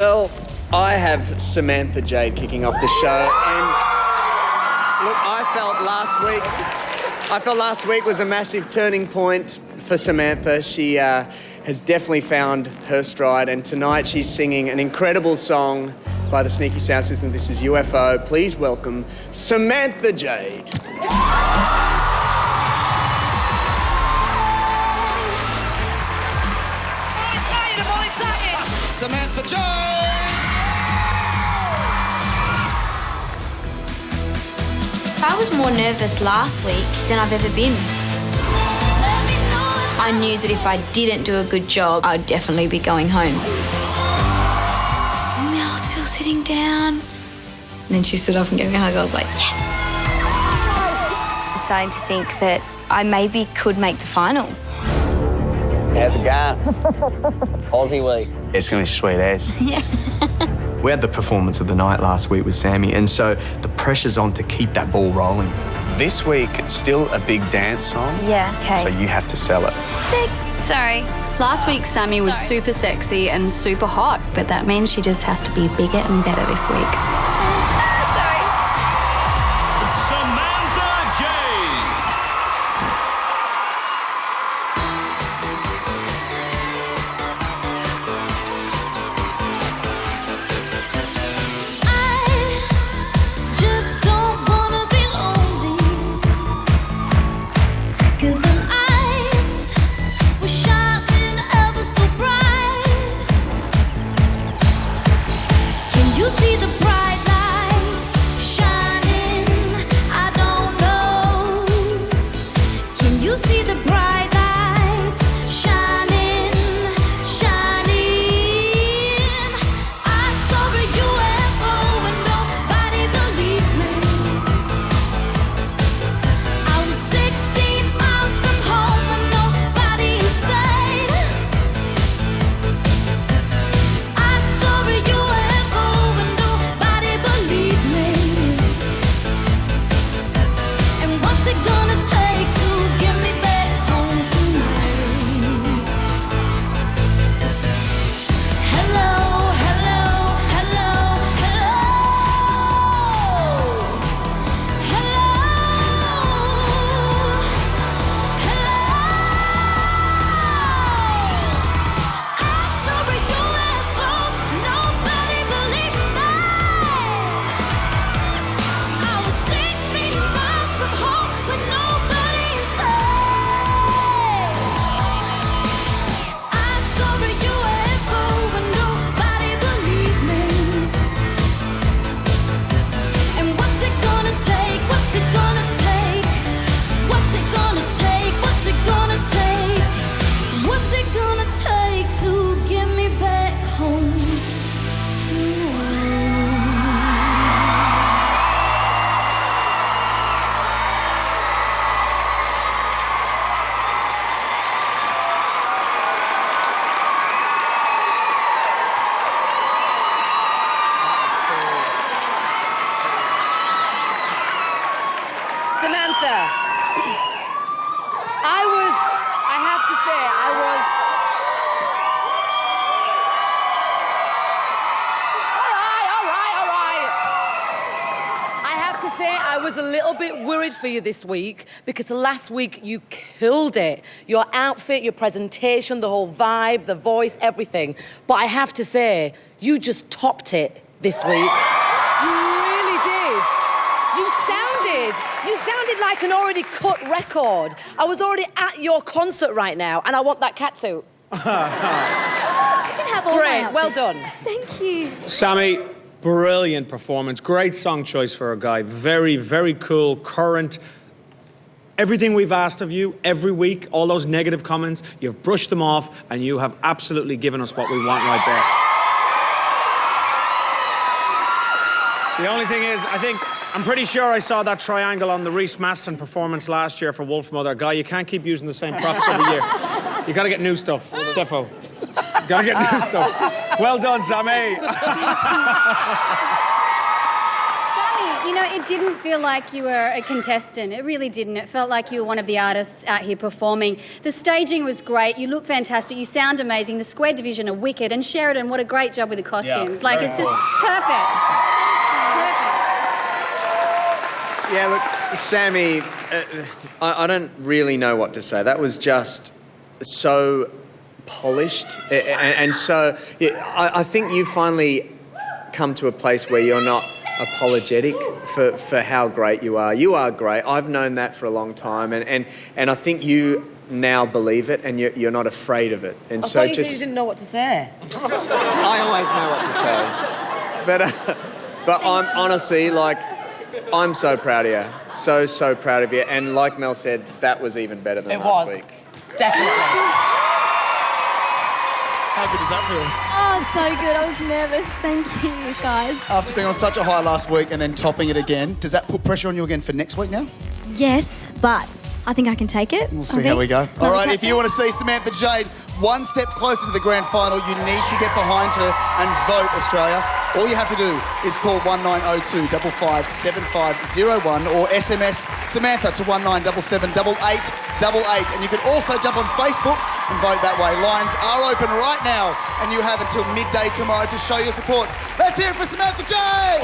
Well, I have Samantha Jade kicking off the show, and look, I felt last week was a massive turning point for Samantha. She has definitely found her stride, and tonight she's singing an incredible song by the Sneaky Sound System. This is UFO. Please welcome Samantha Jade. Samantha Jade! I was more nervous last week than I've ever been. I knew that if I didn't do a good job, I'd definitely be going home. And I was still sitting down. And then she stood up and gave me a hug. I was like, yes! I was starting to think that I maybe could make the final. How's it going? Aussie week. It's going to be sweet as. Yeah. We had the performance of the night last week with Sammy, and so the pressure's on to keep that ball rolling. This week, it's still a big dance song. Yeah, okay. So you have to sell it. Thanks. Sorry. Last week, Sammy was super sexy and super hot, but that means she just has to be bigger and better this week. Sorry. Samantha Jade! Samantha, I have to say, I was a little bit worried for you this week because last week you killed it. Your outfit, your presentation, the whole vibe, the voice, everything. But I have to say, you just topped it this week. You really did. You sounded like an already cut record. I was already at your concert right now, and I want that catsuit. You can have all Great, my well outfits. done. Thank you. Sammy, brilliant performance. Great song choice for a guy. Very, very cool, current. Everything we've asked of you every week, all those negative comments, you've brushed them off and you have absolutely given us what we want right there. The only thing is, I'm pretty sure I saw that triangle on the Reese Maston performance last year for Wolf Mother. Guy, you can't keep using the same props every year. You gotta get new stuff, defo. Gotta get new stuff. Well done, Sammy. Sammy, You know, it didn't feel like you were a contestant. It really didn't. It felt like you were one of the artists out here performing. The staging was great. You look fantastic. You sound amazing. The square division are wicked. And Sheridan, what a great job with the costumes. Like, it's just perfect. Yeah, look, Sammy, I don't really know what to say. That was just so polished. And so I think you finally come to a place where you're not apologetic for how great you are. You are great. I've known that for a long time. And I think you now believe it and you're not afraid of it. And I so thought you just... said you didn't know what to say. I always know what to say. But I'm honestly, like, I'm so proud of you. So proud of you. And like Mel said, that was even better than last week. Definitely. How good does that feel? Oh, so good. I was nervous. Thank you, guys. After being on such a high last week and then topping it again, does that put pressure on you again for next week now? Yes, but I think I can take it. We'll see how we go. All right, if you want to see Samantha Jade one step closer to the grand final, you need to get behind her and vote, Australia. All you have to do is call 1902 557501 or SMS Samantha to 19778888. And you can also jump on Facebook and vote that way. Lines are open right now, and you have until midday tomorrow to show your support. Let's hear it for Samantha Jade!